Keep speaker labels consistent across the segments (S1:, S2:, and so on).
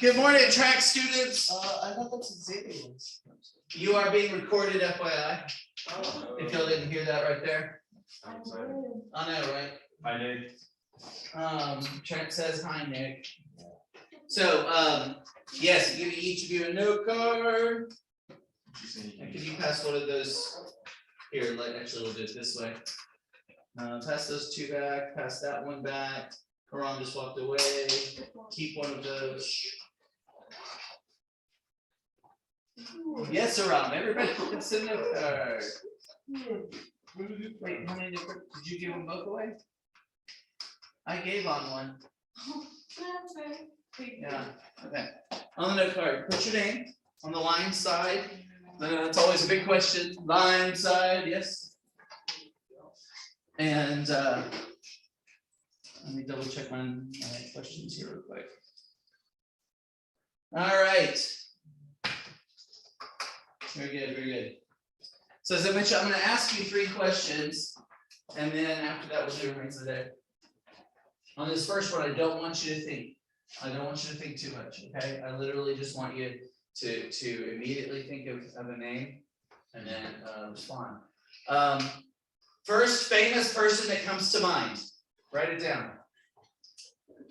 S1: Good morning, track students.
S2: I thought that's Xavier's.
S1: You are being recorded, FYI. If y'all didn't hear that right there. I know, right?
S3: Hi, Nick.
S1: Trent says hi, Nick. So, yes, give each of you a note card. And can you pass one of those here? Actually, we'll do it this way. Pass those two back. Pass that one back. Karan just walked away. Keep one of those. Yes, Aram. Everybody gets a note card. Wait, how many did you give them both away? I gave on one. Yeah. Okay. On the note card, put your name on the line side. That's always a big question. Line side, yes. And let me double check my questions here real quick. All right. Very good, very good. So as I mentioned, I'm going to ask you 3 questions, and then after that, we'll do remains of the day. On this first one, I don't want you to think. I don't want you to think too much, okay? I literally just want you to immediately think of a name and then respond. First famous person that comes to mind. Write it down.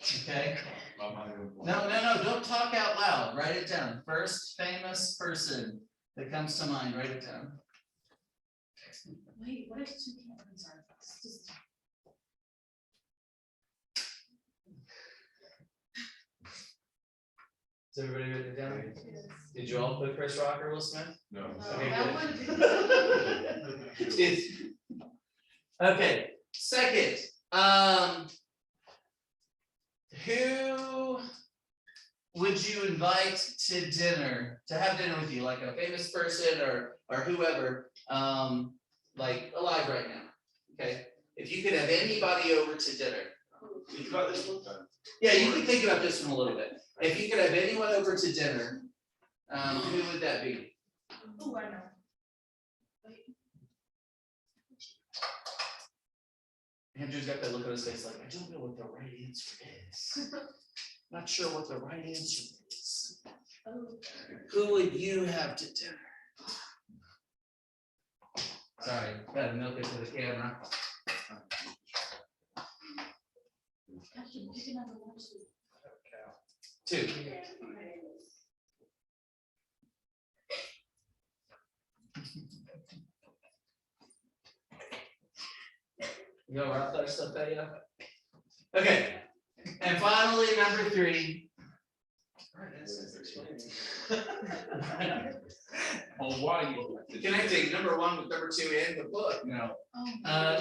S1: Okay? No, don't talk out loud. Write it down. First famous person that comes to mind. Write it down.
S4: Wait, what if 2 cameras are?
S1: Does everybody write it down? Yes. Did you all put Chris Rock or Will Smith?
S3: No.
S1: Okay, okay. Second, who would you invite to dinner, to have dinner with you, like a famous person or whoever, like alive right now? Okay. If you could have anybody over to dinner.
S3: You got this one done.
S1: Yeah, you can think about this one a little bit. If you could have anyone over to dinner, who would that be?
S4: Oh, I know.
S1: Andrew's got that look on his face like, I don't know what the right answer is. Not sure what the right answer is. Who would you have to dinner? Sorry, gotta milk it to the camera. Two. You go wrap that stuff out, yeah? Okay. And finally, number 3.
S3: Oh, why you
S1: Connecting number 1 with number 2 in the book. No.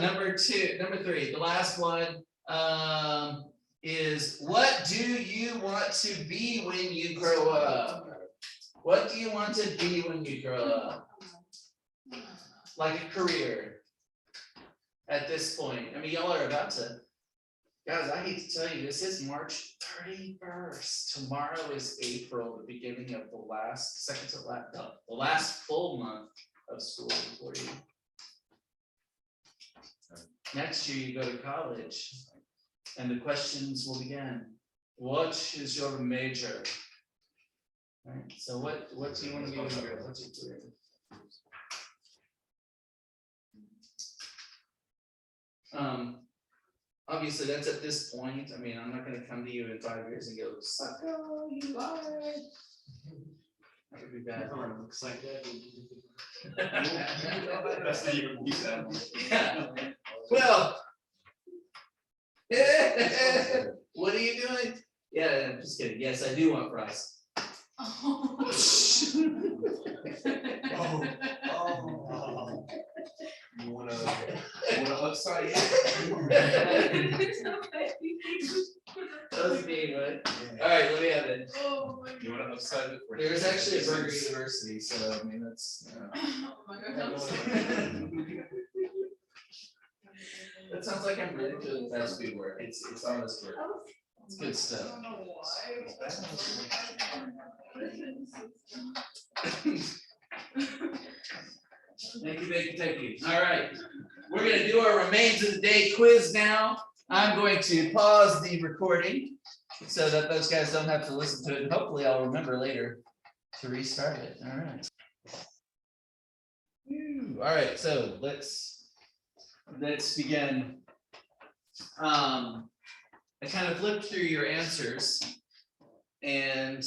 S1: Number 3. The last one is, what do you want to be when you grow up? What do you want to be when you grow up? Like a career at this point. I mean, y'all are about to, guys, I hate to tell you, this is March 31st. Tomorrow is April, the beginning of the last, the last full month of school for you. Next year you go to college and the questions will begin. What is your major? Right. So what do you want to be when you grow up? What's your career? Obviously that's at this point. I mean, I'm not going to come to you in 5 years and go, sucker, you lied. That would be bad.
S2: Looks like that.
S3: That's the even we said.
S1: Yeah. Well, what are you doing? Yeah, I'm just kidding. Yes, I do want fries.
S4: Oh.
S3: You wanna upside it?
S1: That was mean, right? All right, let me have it.
S4: Oh my
S3: You wanna upside it? For
S1: There's actually a Burger University, so I mean that's. That sounds like I'm really doing fast food work. It's honest work. It's good stuff. Thank you. All right, we're gonna do our remains of the day quiz now. I'm going to pause the recording so that those guys don't have to listen to it, and hopefully I'll remember later to restart it. All right. All right, so let's begin. I kind of flipped through your answers, and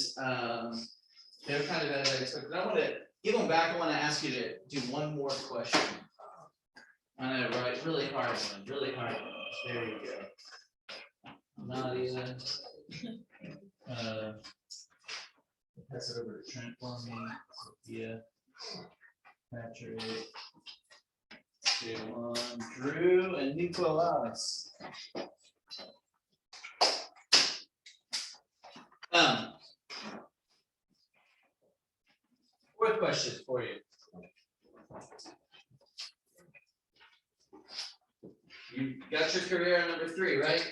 S1: they're kind of as I expected. I want to give them back. I want to ask you to do one more question. I know, right? Really hard one. Really hard one. There you go. Nadia. Pass it over to Trent for me. Sophia. Patrick. Jalen, Drew, and Nicholas. Fourth question for you. You got your career on number 3, right?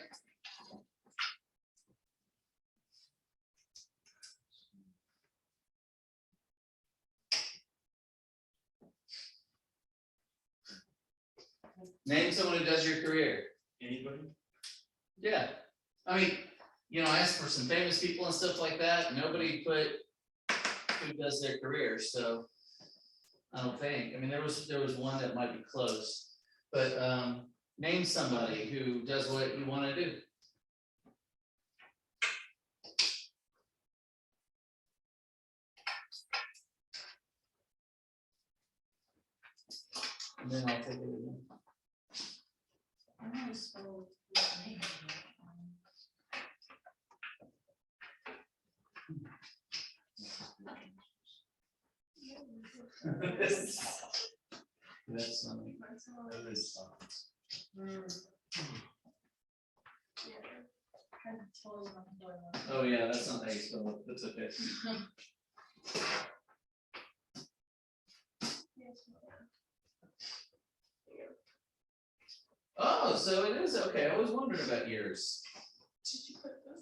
S1: Name someone who does your career.
S3: Anybody?
S1: Yeah. I mean, I asked for some famous people and stuff like that. Nobody put who does their career, so I don't think. I mean, there was one that might be close, but name somebody who does what you want to do. And then I'll take it again.
S4: I don't know how to spell his name.
S1: That's funny. Oh yeah, that's not how you spell it. That's okay. Oh, so it is okay. I was wondering about yours.
S4: Did you put this?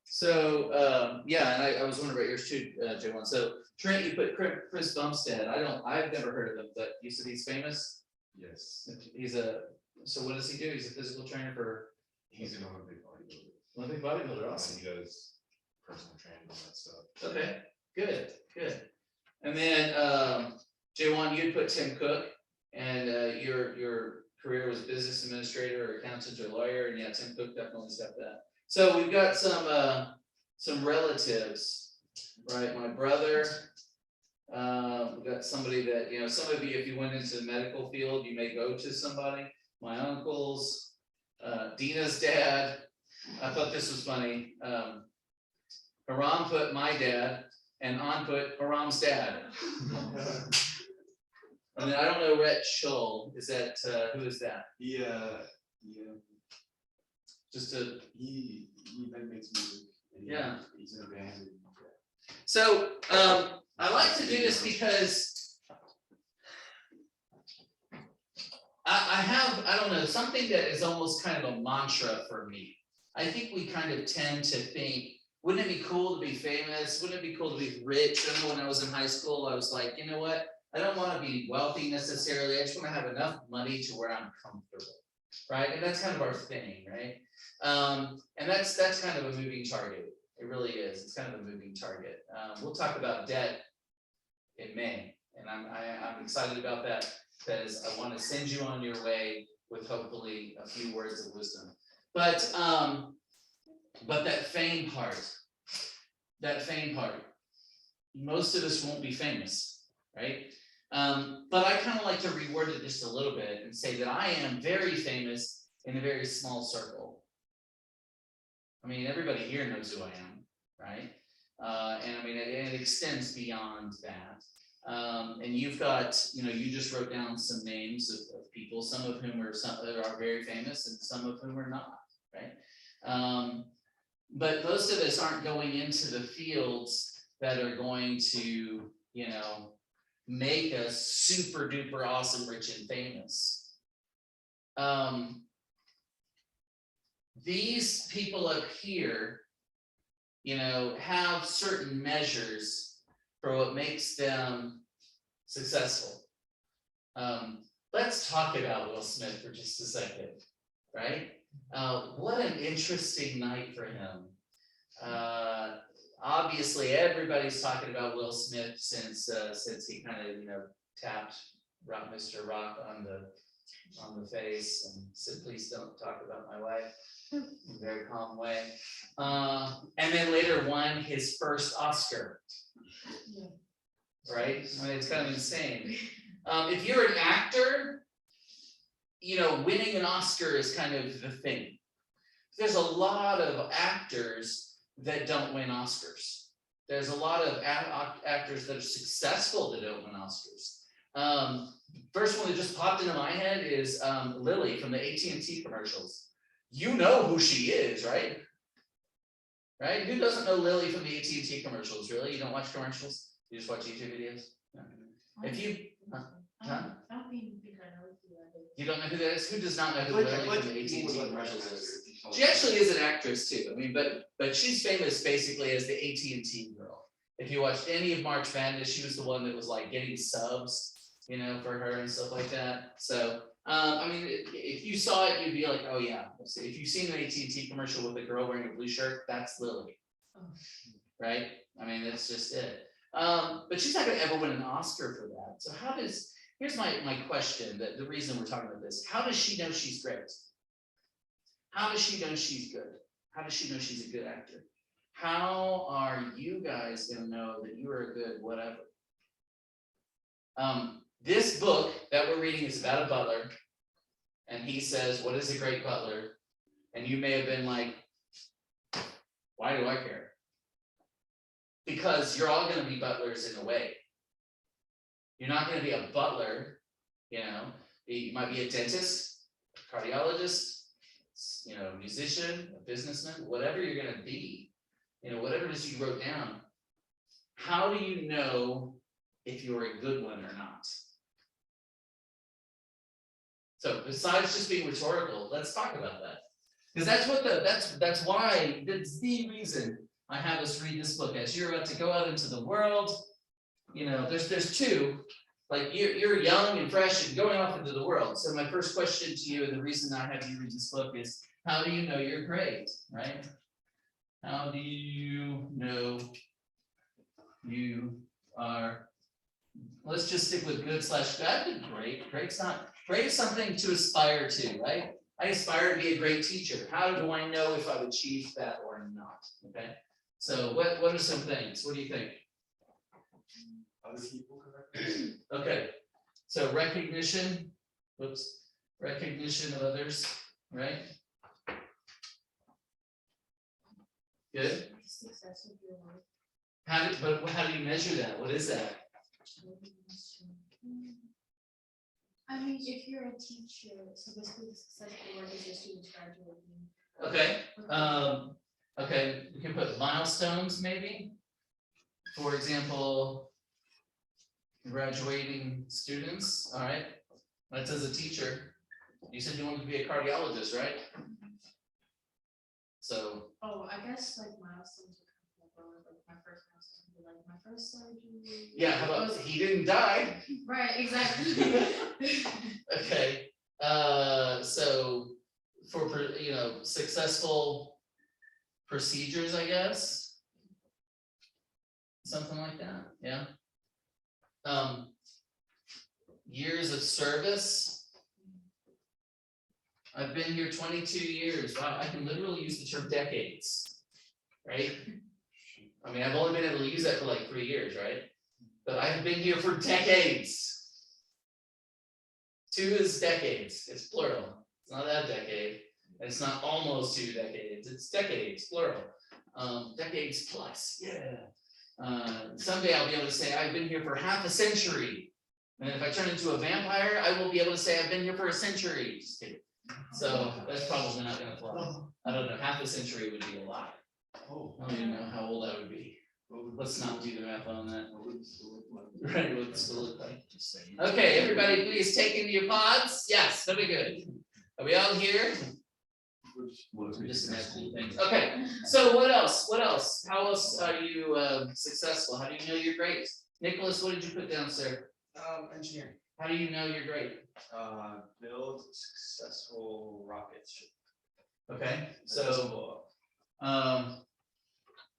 S1: So yeah, and I was wondering about yours too, J1. So Trent, you put Chris Bumstead. I've never heard of him, but you said he's famous.
S3: Yes.
S1: So what does he do? He's a physical trainer for
S3: He's an Olympic bodybuilder.
S1: Olympic bodybuilder. Awesome.
S3: He does personal training and that stuff.
S1: Okay, good. And then J1, you'd put Tim Cook, and your career was business administrator or accountant or lawyer, and yeah, Tim Cook definitely got that. So we've got some relatives, right? My brother, we've got somebody that, some of you, if you went into the medical field, you may go to somebody. My uncles, Dina's dad. I thought this was funny. Haram put my dad, and On put Haram's dad. And then I don't know Rhett Shull. Is that who is that?
S3: Yeah.
S1: Just a
S3: He then makes music. And
S1: Yeah.
S3: He's in a band.
S1: So I like to do this because I don't know, something that is almost kind of a mantra for me. I think we kind of tend to think, wouldn't it be cool to be famous? Wouldn't it be cool to be rich? I remember when I was in high school, I was like, you know what? I don't want to be wealthy necessarily. I just want to have enough money to where I'm comfortable, right? And that's kind of our thing, right? And that's kind of a moving target. It really is. It's kind of a moving target. We'll talk about debt in May, and I'm excited about that because I want to send you on your way with hopefully a few words of wisdom. But that fame part, most of us won't be famous, right? But I kind of like to reword it just a little bit and say that I am very famous in a very small circle. I mean, everybody here knows who I am, right? And I mean, it extends beyond that. And you've got, you just wrote down some names of people, some of whom are very famous and some of whom are not, right? But most of us aren't going into the fields that are going to, make us super duper awesome, rich and famous. These people up here, have certain measures for what makes them successful. But let's talk about Will Smith for just a second, right? What an interesting night for him. Obviously, everybody's talking about Will Smith since he kind of, tapped Mr. Rock on the face and said, please don't talk about my wife in a very calm way. And then later won his first Oscar. Right? I mean, it's kind of insane. If you're an actor, winning an Oscar is kind of the thing. There's a lot of actors that don't win Oscars. There's a lot of actors that are successful that don't win Oscars. First one that just popped into my head is Lily from the AT&T commercials. You know who she is, right? Right? Who doesn't know Lily from the AT&T commercials? Really? You don't watch commercials? You just watch YouTube videos? No. If you, huh?
S4: I don't think I know who that is.
S1: You don't know who that is? Who does not know who
S3: Like-
S1: Lily
S3: like
S1: from the
S3: people
S1: AT&T
S3: would like
S1: commercials
S3: to
S1: is?
S3: know.
S1: She actually is an actress too. I mean, but she's famous basically as the AT&T girl. If you watched any of March Madness, she was the one that was like getting subs, for her and stuff like that. So, I mean, if you saw it, you'd be like, oh yeah. If you've seen an AT&T commercial with a girl wearing a blue shirt, that's Lily. Right? I mean, that's just it. But she's not gonna ever win an Oscar for that. So here's my question, the reason we're talking about this. How does she know she's great? How does she know she's good? How does she know she's a good actor? How are you guys gonna know that you are a good whatever? This book that we're reading is about a butler, and he says, what is a great butler? And you may have been like, why do I care? Because you're all gonna be butlers in a way. You're not gonna be a butler, you might be a dentist, a cardiologist, a musician, a businessman, whatever you're gonna be, whatever it is you wrote down. How do you know if you're a good one or not? So besides just being rhetorical, let's talk about that. Because that's why, that's the reason I have us read this book. As you're about to go out into the world, there's two, like you're young and fresh and going off into the world. So my first question to you, and the reason I have you read this book is, how do you know you're great, right? How do you know you are, let's just stick with good / bad. Great. Great is something to aspire to, right? I aspire to be a great teacher. How do I know if I've achieved that or not? Okay. So what are some things? What do you think?
S3: Other people correct.
S1: Okay. So recognition of others, right? Good.
S4: Success of your life.
S1: How do you measure that? What is that?
S4: I mean, if you're a teacher, so basically the success of your work is your students graduating.
S1: Okay. Okay, we can put milestones maybe. For example, graduating students, all right? That's as a teacher. You said you wanted to be a cardiologist, right? So,
S4: Oh, I guess like milestones are kind of like my first milestone would be like my first surgery.
S1: yeah, how about he didn't die?
S4: Right, exactly.
S1: Okay, so for, successful procedures, I guess. Something like that, yeah. Years of service. I've been here 22 years. Wow, I can literally use the term decades, right? I mean, I've only been able to use that for like 3 years, right? But I have been here for decades. 2 is decades, it's plural. It's not a decade. It's not almost 2 decades, it's decades, plural. Decades plus, yeah. Someday I'll be able to say I've been here for half a century. And if I turn into a vampire, I will be able to say I've been here for a century. Just kidding. So that's probably not gonna fly. I don't know, half a century would be a lot.
S3: Oh.
S1: I don't even know how old I would be. Let's not do the math on that.
S3: What would it still look like?
S1: Right, what does it look like?
S3: Just saying.
S1: Okay, everybody, please take into your pods. Yes, very good. Are we all here? We're just gonna have cool things. Okay, so what else? What else? How else are you successful? How do you know you're great? Nicholas, what did you put down, sir?
S2: Engineering.
S1: How do you know you're great?
S3: Build successful rockets.
S1: Okay, so,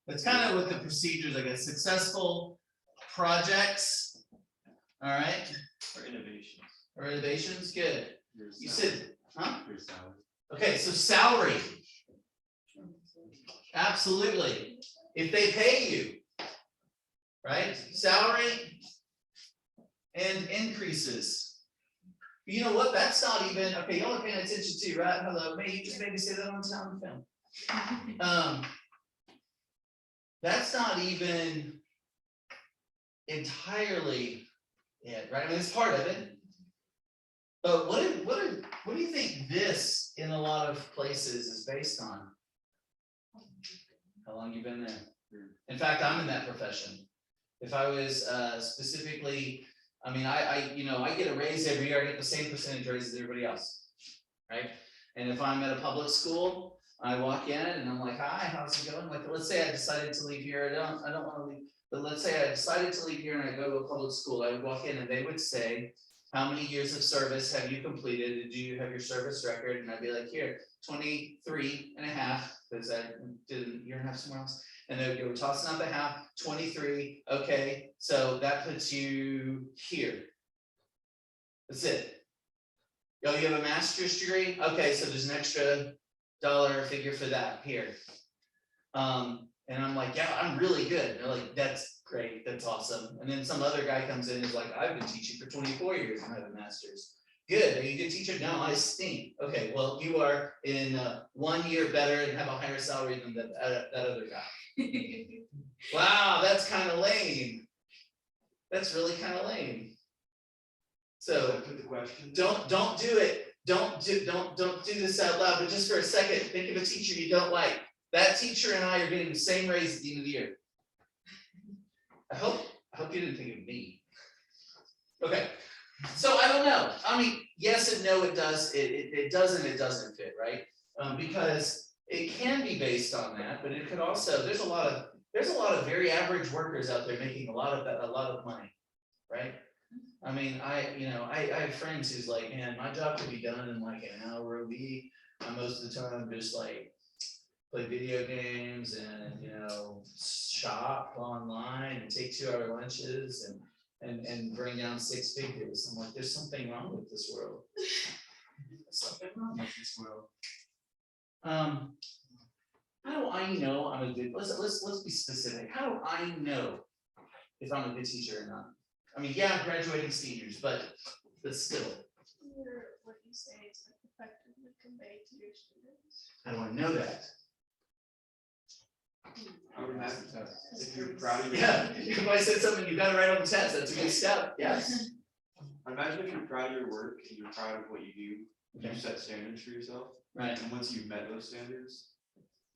S1: that's kind of what the procedures, I guess, successful projects. All right,
S3: Or innovations.
S1: or innovations, good. You said, huh?
S3: Your salary.
S1: Okay, so salary. Absolutely. If they pay you, right? Salary and increases. You know what? That's not even, okay, y'all are paying attention to, right? Hello, May, you just made me say that on sound film. That's not even entirely it, right? I mean, it's part of it. But what do you think this in a lot of places is based on? How long you been there? In fact, I'm in that profession. If I was specifically, I mean, I get a raise every year. I get the same percentage raise as everybody else, right? And if I'm at a public school, I walk in and I'm like, hi, how's it going? Like, let's say I decided to leave here. I don't want to leave, but let's say I decided to leave here and I go to a public school. I would walk in and they would say, how many years of service have you completed? Do you have your service record? And I'd be like, here, 23 and a half, because I did a year and a half somewhere else. And they would go tossing out the half, 23, okay, so that puts you here. That's it. Oh, you have a master's degree? Okay, so there's an extra dollar figure for that here. And I'm like, yeah, I'm really good. And they're like, that's great, that's awesome. And then some other guy comes in and is like, I've been teaching for 24 years and I have a master's. Good, are you a good teacher? No, I stink. Okay, well, you are in 1 year better and have a higher salary than that other guy. Wow, that's kind of lame. That's really kind of lame. So
S3: Put the question.
S1: don't do it. Don't do this out loud, but just for a second, think of a teacher you don't like. That teacher and I are getting the same raise at the end of the year. I hope you didn't think of me. Okay, so I don't know. I mean, yes and no, it does. It does and it doesn't fit, right? Because it can be based on that, but it could also. There's a lot of very average workers out there making a lot of money, right? I mean, I have friends who's like, man, my job could be done in like an hour a week. Most of the time, just like play video games and shop online and take 2-hour lunches and bring down 6 figures. I'm like, there's something wrong with this world. There's something wrong with this world. How do I know I'm a good? Let's be specific. How do I know if I'm a good teacher or not? I mean, yeah, I'm graduating seniors, but still.
S4: What you say is effectively conveyed to your students.
S1: How do I know that?
S3: I would imagine if you're proud of your.
S1: Yeah, if I said something, you got to write on the test. That's a good step. Yes.
S3: I imagine if you're proud of your work and you're proud of what you do,
S1: Okay.
S3: you set standards for yourself.
S1: Right.
S3: And once you've met those standards,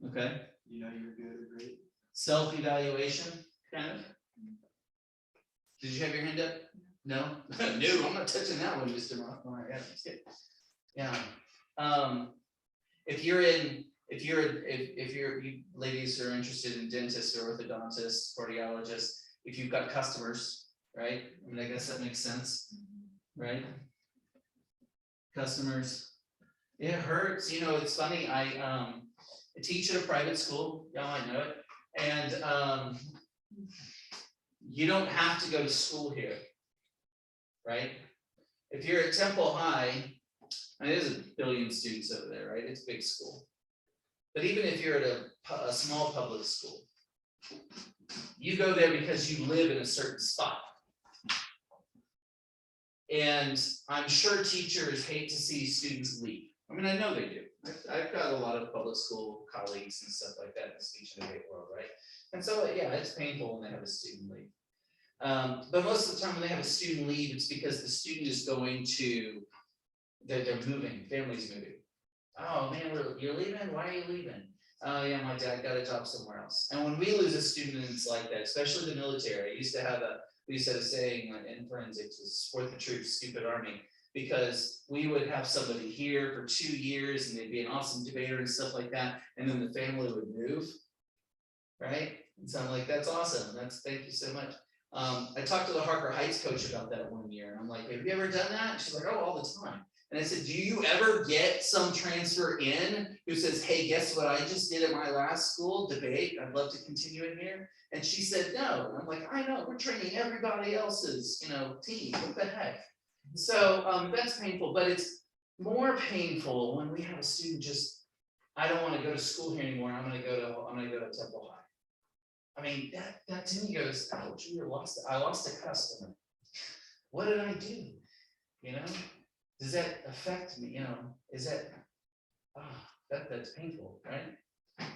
S1: Okay.
S3: you know you're good or great.
S1: Self-evaluation, kind of. Did you have your hand up? No? No, I'm not touching that one, Mr. Moore. Yeah, that's good. Yeah. If you ladies are interested in dentists or orthodontists, cardiologists, if you've got customers, right? I mean, I guess that makes sense, right? Customers. It hurts, it's funny, I teach at a private school, y'all might know it, and you don't have to go to school here, right? If you're at Temple High, and there's a billion students over there, right? It's a big school. But even if you're at a small public school, you go there because you live in a certain spot. And I'm sure teachers hate to see students leave. I mean, I know they do. I've got a lot of public school colleagues and stuff like that in the speech and debate world, right? And so, yeah, it's painful when they have a student leave. But most of the time when they have a student leave, it's because the student is going to, they're moving, family's moving. Oh man, you're leaving? Why are you leaving? Oh yeah, my dad got a job somewhere else. And when we lose a student, it's like that, especially the military. We used to have a saying in forensics, was support the troops, stupid army, because we would have somebody here for 2 years and they'd be an awesome debater and stuff like that, and then the family would move, right? And so I'm like, that's awesome. Thank you so much. I talked to the Harper Heights coach about that one year, and I'm like, have you ever done that? She's like, oh, all the time. And I said, do you ever get some transfer in who says, hey, guess what I just did at my last school debate? I'd love to continue it here. And she said, no. And I'm like, I know, we're training everybody else's, team. What the heck? So that's painful, but it's more painful when we have a student just, I don't want to go to school here anymore. I'm gonna go to Temple High. I mean, that to me goes, ouch, I lost a customer. What did I do? Does that affect me? Is that, that's painful, right?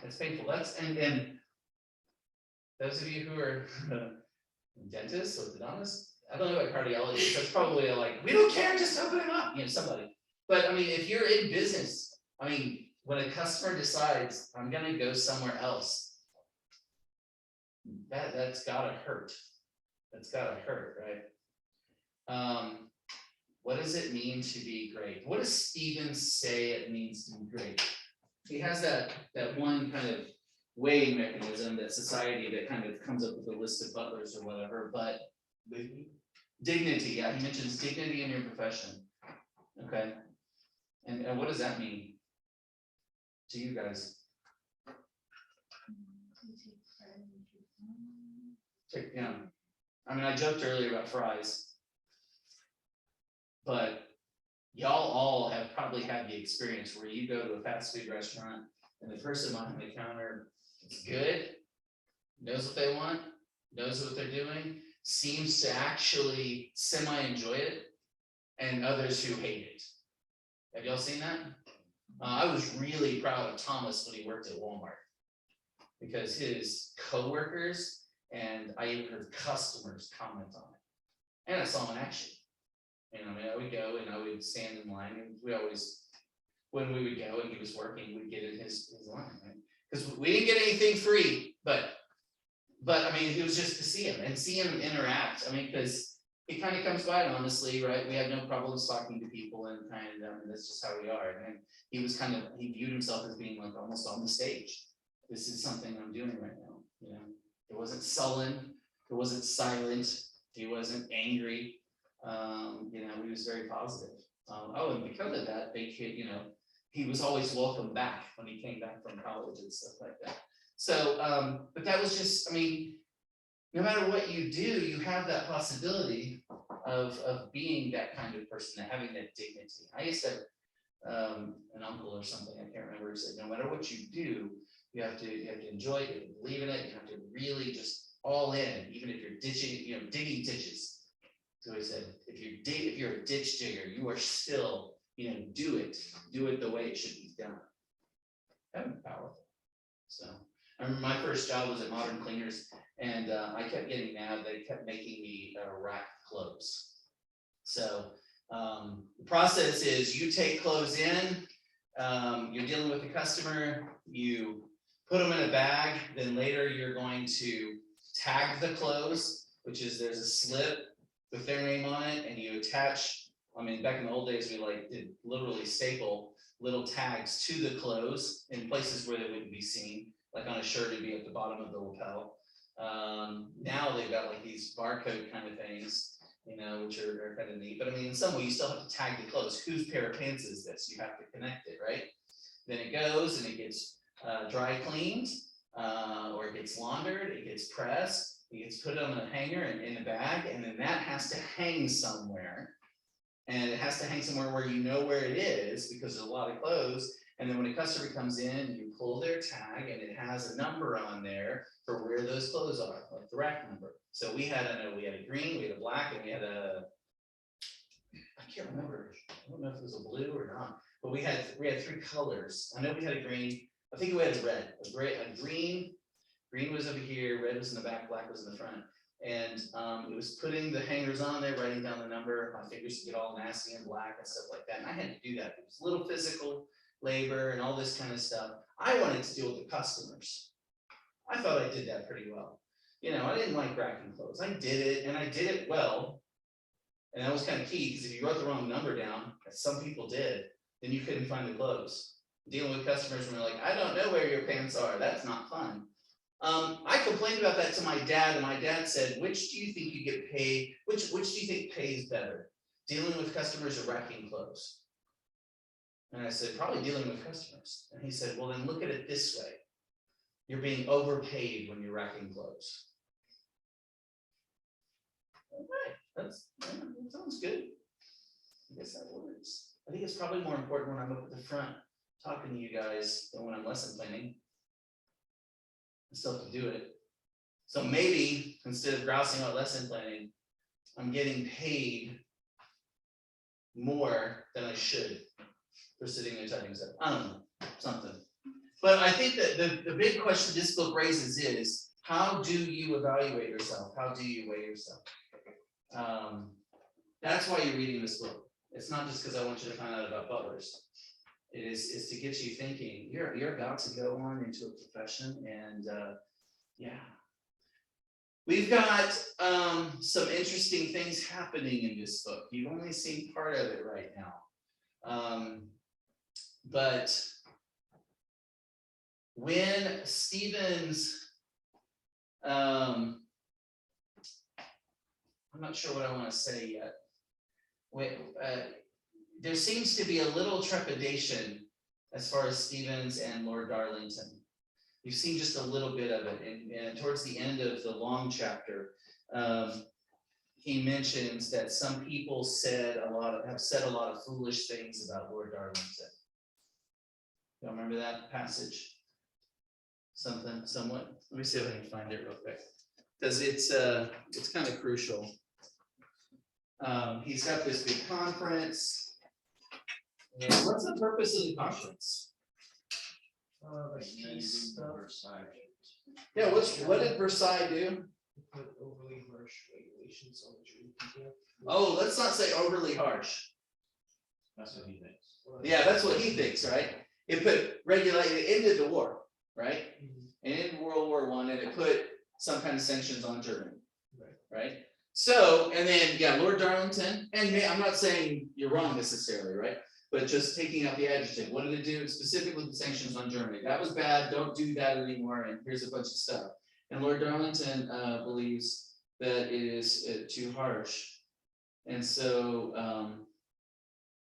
S1: That's painful. And those of you who are dentists, orthodontists, I don't know about cardiology, that's probably like, we don't care, just open it up, somebody. But I mean, if you're in business, I mean, when a customer decides, I'm gonna go somewhere else, that's gotta hurt. That's gotta hurt, right? What does it mean to be great? What does Stephen say it means to be great? He has that one kind of weighing mechanism, that society that kind of comes up with a list of butlers or whatever, but dignity, yeah, he mentions dignity in your profession. Okay. And what does that mean to you guys? Yeah. I mean, I joked earlier about fries, but y'all all have probably had the experience where you go to a fast food restaurant and the person behind the counter is good, knows what they want, knows what they're doing, seems to actually semi-enjoy it, and others who hate it. Have y'all seen that? I was really proud of Thomas when he worked at Walmart, because his coworkers and I even heard customers comment on it, and I saw him in action. I would go and I would stand in line, and we always, when we would go and he was working, we'd get in his line, right? Because we didn't get anything free, but I mean, it was just to see him and see him interact. I mean, because he kind of comes by, and honestly, right, we have no problems talking to people, and that's just how we are. And he viewed himself as being like almost on the stage. This is something I'm doing right now. It wasn't sullen, it wasn't silent, he wasn't angry. He was very positive. And because of that, he was always welcome back when he came back from college and stuff like that. So, but that was just, I mean, no matter what you do, you have that possibility of being that kind of person, having that dignity. I used to have an uncle or something, I can't remember, who said, no matter what you do, you have to enjoy it, you have to believe in it, you have to really just all in, even if you're digging ditches. So he said, if you're a ditch digger, you are still, do it the way it should be done. That was powerful. So I remember my first job was at Modern Cleaners, and I kept getting mad. They kept making me rack clothes. So the process is, you take clothes in, you're dealing with the customer, you put them in a bag, then later you're going to tag the clothes, which is, there's a slip with their name on it, and you attach, back in the old days, we did literally staple little tags to the clothes in places where they wouldn't be seen, like on a shirt, it'd be at the bottom of the lapel. Now they've got these barcode kind of things, which are kind of neat, but in some way you still have to tag the clothes. Whose pair of pants is this? You have to connect it, right? Then it goes and it gets dry cleaned, or it gets laundered, it gets pressed, it gets put on a hanger and in a bag, and then that has to hang somewhere. And it has to hang somewhere where you know where it is, because there's a lot of clothes. And then when a customer comes in, you pull their tag, and it has a number on there for where those clothes are, like the rack number. So we had a green, we had a black, and we had I can't remember, I don't know if it was a blue or not, but we had 3 colors. I know we had a green, I think we had a red, a green was over here, red was in the back, black was in the front. And it was putting the hangers on there, writing down the number. My fingers would get all nasty and black and stuff like that. And I had to do that. It was a little physical labor and all this kind of stuff. I wanted to deal with the customers. I thought I did that pretty well. I didn't like racking clothes. I did it, and I did it well. And that was kind of key, because if you wrote the wrong number down, as some people did, then you couldn't find the clothes. Dealing with customers when they're like, I don't know where your pants are. That's not fun. I complained about that to my dad, and my dad said, which do you think you get paid, which do you think pays better? Dealing with customers or racking clothes? And I said, probably dealing with customers. And he said, well, then look at it this way. You're being overpaid when you're racking clothes. Okay, that sounds good. I guess that works. I think it's probably more important when I'm up at the front talking to you guys than when I'm lesson planning. I still have to do it. So maybe instead of grousing out lesson planning, I'm getting paid more than I should for sitting there typing stuff. I don't know, something. But I think that the big question this book raises is, how do you evaluate yourself? How do you weigh yourself? That's why you're reading this book. It's not just because I want you to find out about butlers. It is to get you thinking. You're about to go on into a profession, and yeah. We've got some interesting things happening in this book. You've only seen part of it right now. But when Stevens, I'm not sure what I want to say yet. When, there seems to be a little trepidation as far as Stevens and Lord Darlington. You've seen just a little bit of it, and towards the end of the long chapter, he mentions that some people have said a lot of foolish things about Lord Darlington. You remember that passage? Somewhat. Let me see if I can find it real quick, because it's kind of crucial. He's got this big conference. And what's the purpose of the conference? Yeah, what did Versailles do?
S2: Put overly harsh regulations on the German people.
S1: Oh, let's not say overly harsh.
S3: That's what he thinks.
S1: Yeah, that's what he thinks, right? It ended the war, right? And in World War I, and it put some kind of sanctions on Germany, right? So, and then, yeah, Lord Darlington, and I'm not saying you're wrong necessarily, right? But just taking out the adjective, what did it do specifically with sanctions on Germany? That was bad, don't do that anymore, and here's a bunch of stuff. And Lord Darlington believes that it is too harsh. And so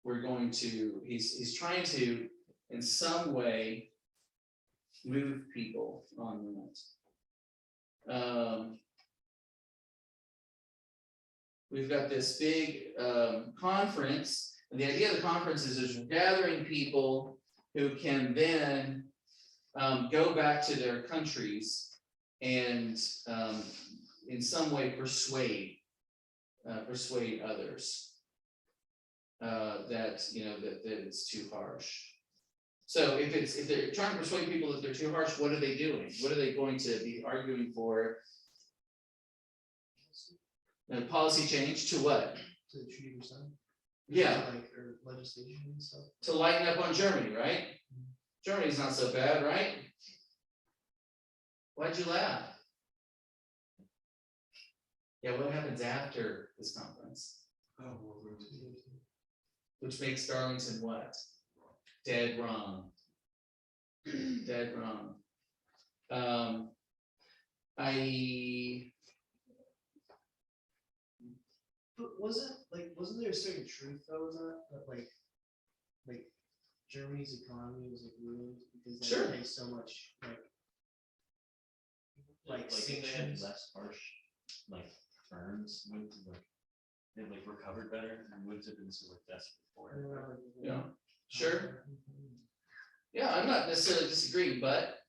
S1: he's trying to, in some way, move people on that. We've got this big conference, and the idea of the conference is gathering people who can then go back to their countries and in some way persuade others that that it's too harsh. So if they're trying to persuade people that they're too harsh, what are they doing? What are they going to be arguing for? Policy change to what?
S2: To the Treaty of Versailles.
S1: Yeah.
S2: Like or legislation and stuff.
S1: To lighten up on Germany, right? Germany's not so bad, right? Why'd you laugh? Yeah, what happens after this conference?
S3: Oh, World War II.
S1: Which makes Darlington what? Dead wrong. Dead wrong.
S2: But wasn't there a certain truth though in that like Germany's economy was ruined because they
S1: Sure.
S2: pay so much like
S3: if they had
S2: sanctions.
S3: less harsh firms, would they recovered better and wouldn't have been so desperate for it.
S1: Yeah. Sure. Yeah, I'm not necessarily disagreeing, but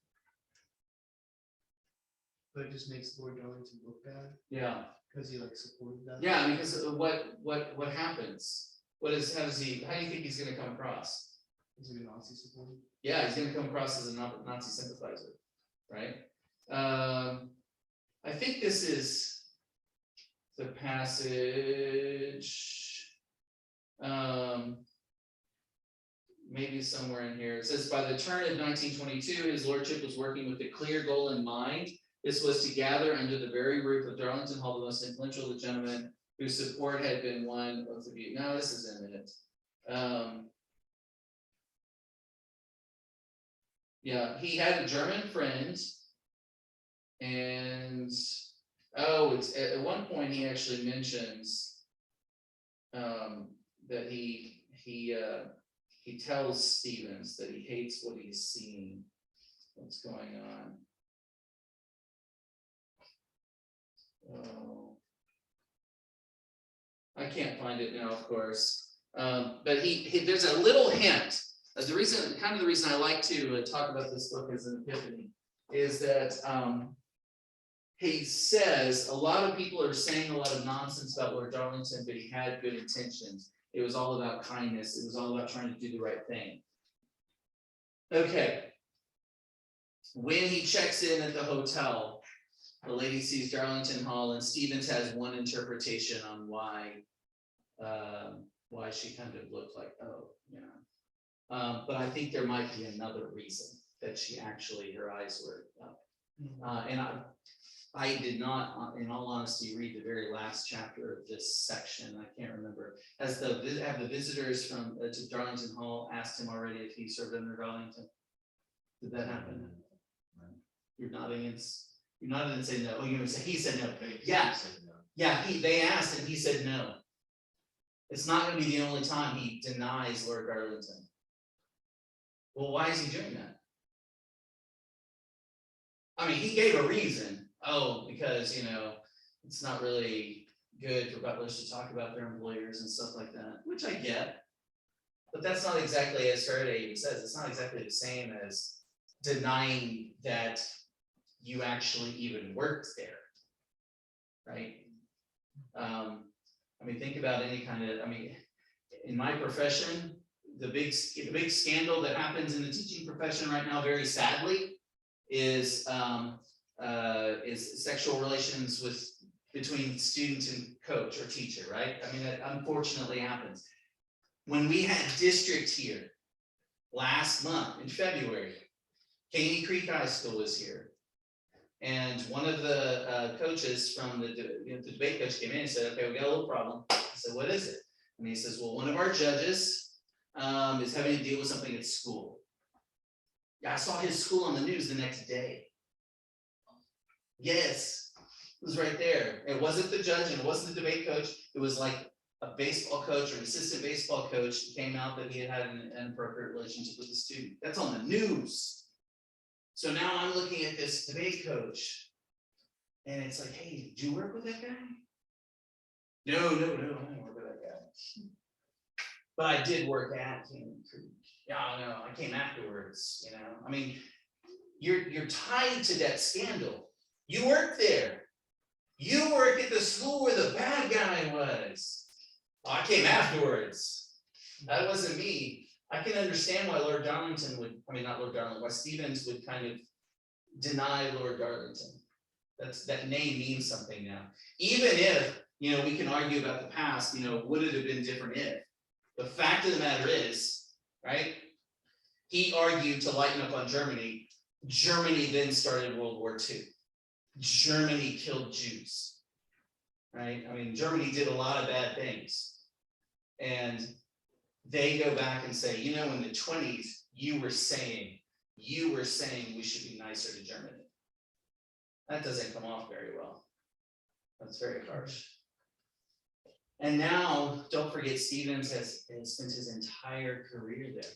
S2: But it just makes Lord Darlington look bad
S1: yeah.
S2: because he supported that.
S1: Yeah, because what happens? How do you think he's gonna come across?
S2: He's a Nazi supporter.
S1: Yeah, he's gonna come across as a Nazi sympathizer, right? I think this is the passage, maybe somewhere in here. It says, by the turn of 1922, his lordship was working with a clear goal in mind. This was to gather under the very roof of Darlington Hall the most influential of the gentlemen whose support had been won of the view. Now this is in it. Yeah, he had a German friend And, oh, it's, at one point, he actually mentions that he tells Stevens that he hates what he's seeing, what's going on. Oh, I can't find it now, of course, but there's a little hint. The reason I like to talk about this book as an epiphany is that he says a lot of people are saying a lot of nonsense about Lord Darlington, but he had good intentions. It was all about kindness. It was all about trying to do the right thing. Okay. When he checks in at the hotel, the lady sees Darlington Hall, and Stevens has one interpretation on why she kind of looked like, oh, yeah. But I think there might be another reason that she actually, her eyes were up. And I did not, in all honesty, read the very last chapter of this section. I can't remember. Have the visitors from to Darlington Hall asked him already if he served under Darlington? Did that happen? You're nodding and say no. Oh, you say he said no. Yeah, yeah. They asked and he said no. It's not going to be the only time he denies Lord Darlington. Well, why is he doing that? I mean, he gave a reason. Oh, because, it's not really good for butlers to talk about their employers and stuff like that, which I get. But that's not exactly, as Faraday even says, it's not exactly the same as denying that you actually even worked there, right? I mean, think about any kind of, in my profession, the big scandal that happens in the teaching profession right now, very sadly, is sexual relations between student and coach or teacher, right? I mean, that unfortunately happens. When we had district here last month in February, Caney Creek High School was here. And one of the coaches from the debate coach came in and said, okay, we got a little problem. I said, what is it? And he says, well, one of our judges is having to deal with something at school. Yeah, I saw his school on the news the next day. Yes, it was right there. It wasn't the judge and it wasn't the debate coach. It was like a baseball coach or an assistant baseball coach who came out that he had an inappropriate relationship with the student. That's on the news. So now I'm looking at this debate coach and it's like, hey, did you work with that guy? No, I didn't work with that guy. But I did work at Caney Creek. Yeah, no, I came afterwards, I mean, you're tied to that scandal. You work there. You work at the school where the bad guy was. Oh, I came afterwards. That wasn't me. I can understand why Lord Darlington would, not Lord Darlington, why Stevens would kind of deny Lord Darlington. That name means something now. Even if, we can argue about the past, would it have been different if? The fact of the matter is, right? He argued to lighten up on Germany. Germany then started World War II. Germany killed Jews, right? Germany did a lot of bad things. And they go back and say, in the 20s, you were saying we should be nicer to Germany. That doesn't come off very well. That's very harsh. And now, don't forget, Stevens has spent his entire career there.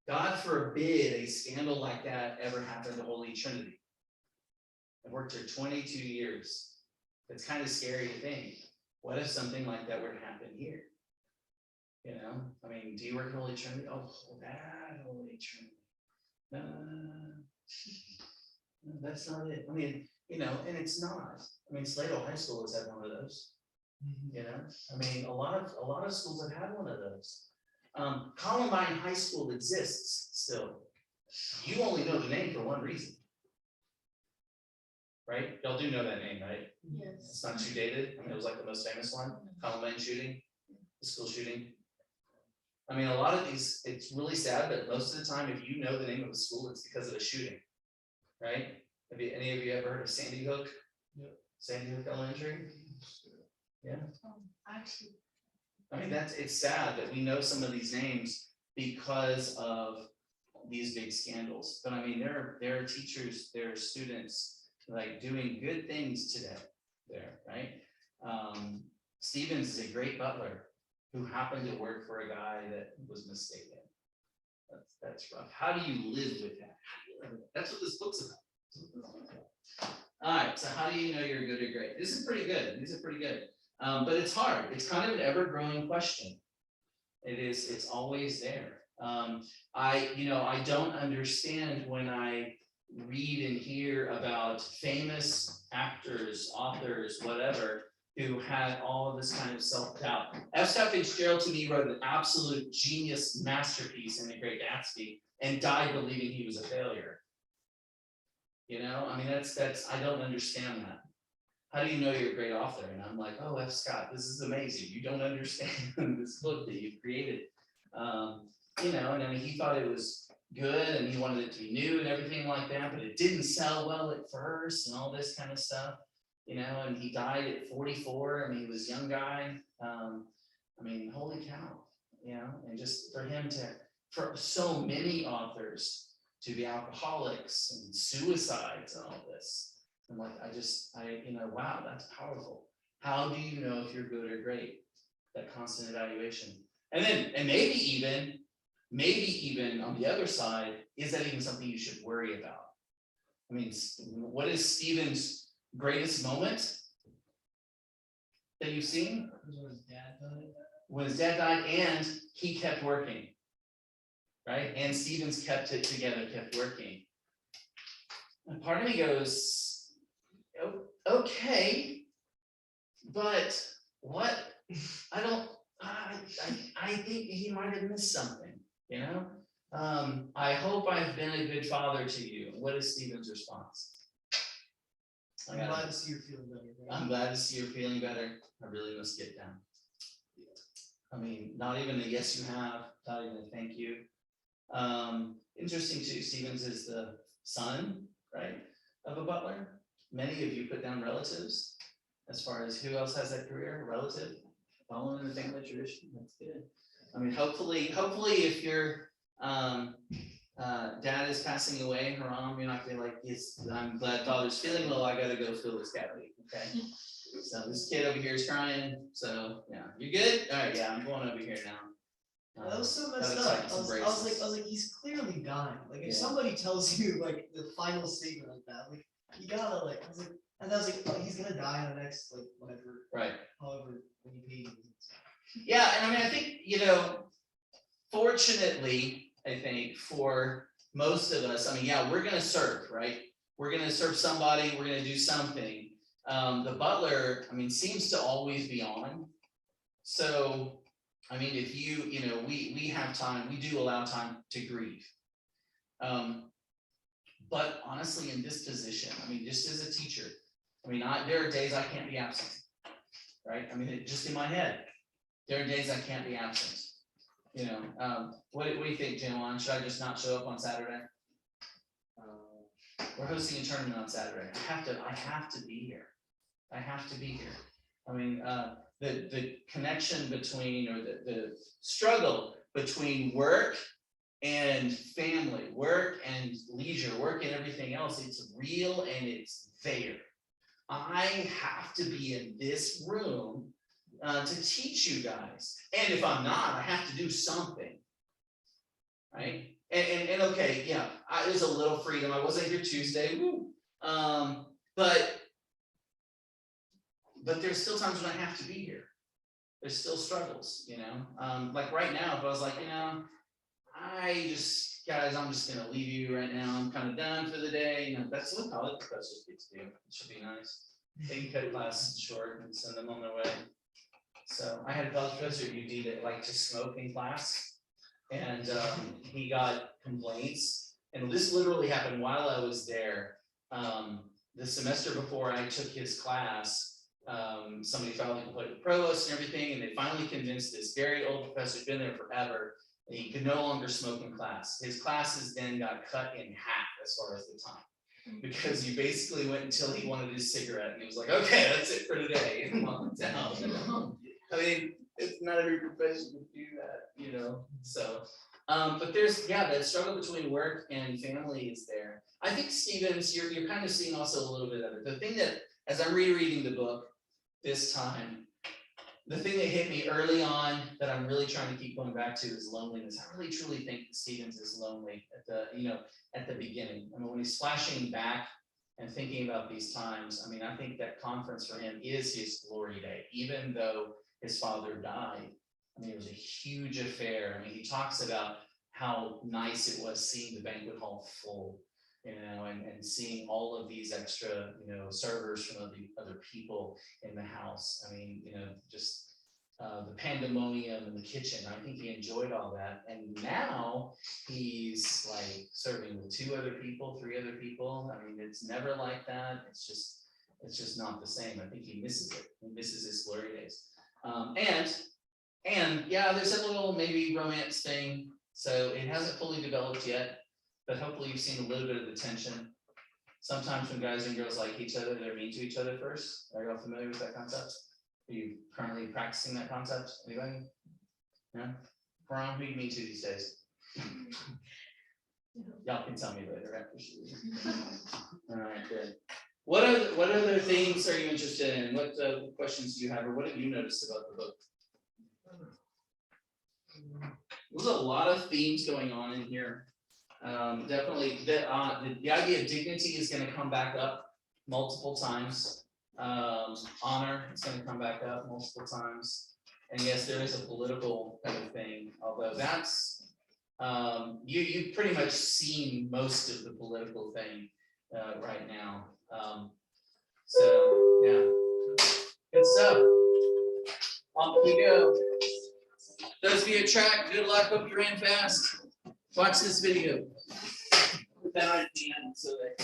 S1: God forbid a scandal like that ever happened to Holy Trinity. I've worked here 22 years. It's kind of scary to think. What if something like that were to happen here? Do you work at Holy Trinity? Oh, that Holy Trinity. No, that's not it. And it's not. Slato High School has had one of those. A lot of schools have had one of those. Columbine High School exists still. You only know the name for one reason. Right? Y'all do know that name, right?
S4: Yes.
S1: It's not too dated. It was like the most famous one. Columbine shooting, the school shooting. A lot of these, it's really sad, but most of the time, if you know the name of a school, it's because of a shooting. Right? Have any of you ever heard of Sandy Hook?
S2: Yep.
S1: Sandy Hook Elementary? Yeah.
S4: Actually.
S1: It's sad that we know some of these names because of these big scandals. But I mean, there are teachers, there are students like doing good things today there, right? Stevens is a great butler who happened to work for a guy that was mistaken. That's rough. How do you live with that? How do you live with that? That's what this book's about. All right, so how do you know you're good or great? This is pretty good. These are pretty good. But it's hard. It's kind of an ever-growing question. It is, it's always there. I don't understand when I read and hear about famous actors, authors, whatever, who had all of this kind of self-doubt. F. Scott Fitzgerald to me wrote an absolute genius masterpiece in The Great Gatsby and died believing he was a failure. You know, I mean, that's, I don't understand that. How do you know you're a great author? And I'm like, oh, F. Scott, this is amazing. You don't understand this book that you've created. And I mean, he thought it was good and he wanted it to be new and everything like that, but it didn't sell well at first and all this kind of stuff, and he died at 44. I mean, he was a young guy. I mean, holy cow, and just for him for so many authors to be alcoholics and suicides and all this. I'm like, wow, that's powerful. How do you know if you're good or great? That constant evaluation. And maybe even on the other side, is that even something you should worry about? I mean, what is Stephen's greatest moment that you've seen?
S2: When his dad died.
S1: When his dad died and he kept working, right? And Stevens kept it together, kept working. And part of me goes, okay, but what? I think he might have missed something, I hope I've been a good father to you. What is Stephen's response?
S2: I'm glad to see you're feeling better. Right?
S1: I'm glad to see you're feeling better. I really must get down. I mean, not even a yes you have, not even a thank you. Interesting too, Stevens is the son, right, of a butler. Many of you put down relatives as far as who else has that career, a relative, following the family tradition. That's good. I mean, hopefully if your dad is passing away, Haram, you're not gonna be like, yes, I'm glad father's feeling well, I gotta go fill this cavity, okay? So this kid over here is crying, so yeah, you good? All right, yeah, I'm going over here now.
S2: That was so messed
S1: looks
S2: up.
S1: like some
S2: I was
S1: braces.
S2: like, he's clearly dying. Like, if
S1: Yeah.
S2: somebody tells you like the final statement like that, like you gotta like. I was like, oh, he's gonna die in the next like whatever,
S1: Right.
S2: however many pages.
S1: Yeah, and I mean, I think, fortunately, I think for most of us, I mean, yeah, we're gonna serve, right? We're gonna serve somebody, we're gonna do something. The butler, I mean, seems to always be on. So, I mean, if we have time, we do allow time to grieve. But honestly, in this position, I mean, just as a teacher, I mean, there are days I can't be absent, right? I mean, just in my head, there are days I can't be absent. What do you think, Jalen? Should I just not show up on Saturday? We're hosting a tournament on Saturday. I have to be here. I have to be here. I mean, the connection between, or the struggle between work and family, work and leisure, work and everything else, it's real and it's there. I have to be in this room to teach you guys. And if I'm not, I have to do something, right? And okay, yeah, there's a little freedom. I wasn't here Tuesday, woo. But there's still times when I have to be here. There's still struggles, like right now, if I was like, guys, I'm just gonna leave you right now. I'm kind of done for the day. That's what college professors get to do. It should be nice. They can cut class short and send them on their way. So I had a college professor at UD that liked to smoke in class, and he got complaints. And this literally happened while I was there. The semester before I took his class, somebody filed a complaint with the provost and everything, and they finally convinced this very old professor who's been there forever. He could no longer smoke in class. His classes then got cut in half as far as the time, because you basically went until he wanted his cigarette, and he was like, "Okay, that's it for today." And walked out. I mean, it's not every profession to do that, So But there's, yeah, that struggle between work and family is there. I think Stevens, you're kind of seeing also a little bit of it. The thing that, as I'm rereading the book this time, the thing that hit me early on that I'm really trying to keep going back to is loneliness. I really truly think that Stevens is lonely at the beginning. I mean, when he's flashing back and thinking about these times, I mean, I think that conference for him is his glory day, even though his father died. I mean, it was a huge affair. I mean, he talks about how nice it was seeing the banquet hall full, and seeing all of these extra, servers from other people in the house. I mean, just the pandemonium in the kitchen. I think he enjoyed all that. And now he's like serving with 2 other people, 3 other people. I mean, it's never like that. It's just not the same. I think he misses it. He misses his glory days. And yeah, there's a little maybe romance thing. So it hasn't fully developed yet, but hopefully you've seen a little bit of the tension. Sometimes when guys and girls like each other, they're mean to each other first. Are you all familiar with that concept? Are you currently practicing that concept? Anybody? No? Ron, who you mean to these days? Y'all can tell me later after she. All right, good. What other things are you interested in? What questions do you have, or what have you noticed about the book? There's a lot of themes going on in here. Definitely, the idea of dignity is going to come back up multiple times. Honor is going to come back up multiple times. And yes, there is a political kind of thing, although that's you've pretty much seen most of the political thing right now. So yeah, good stuff. Off we go. Those of you at track, good luck. Hope you ran fast. Watch this video. Put that on at the end so that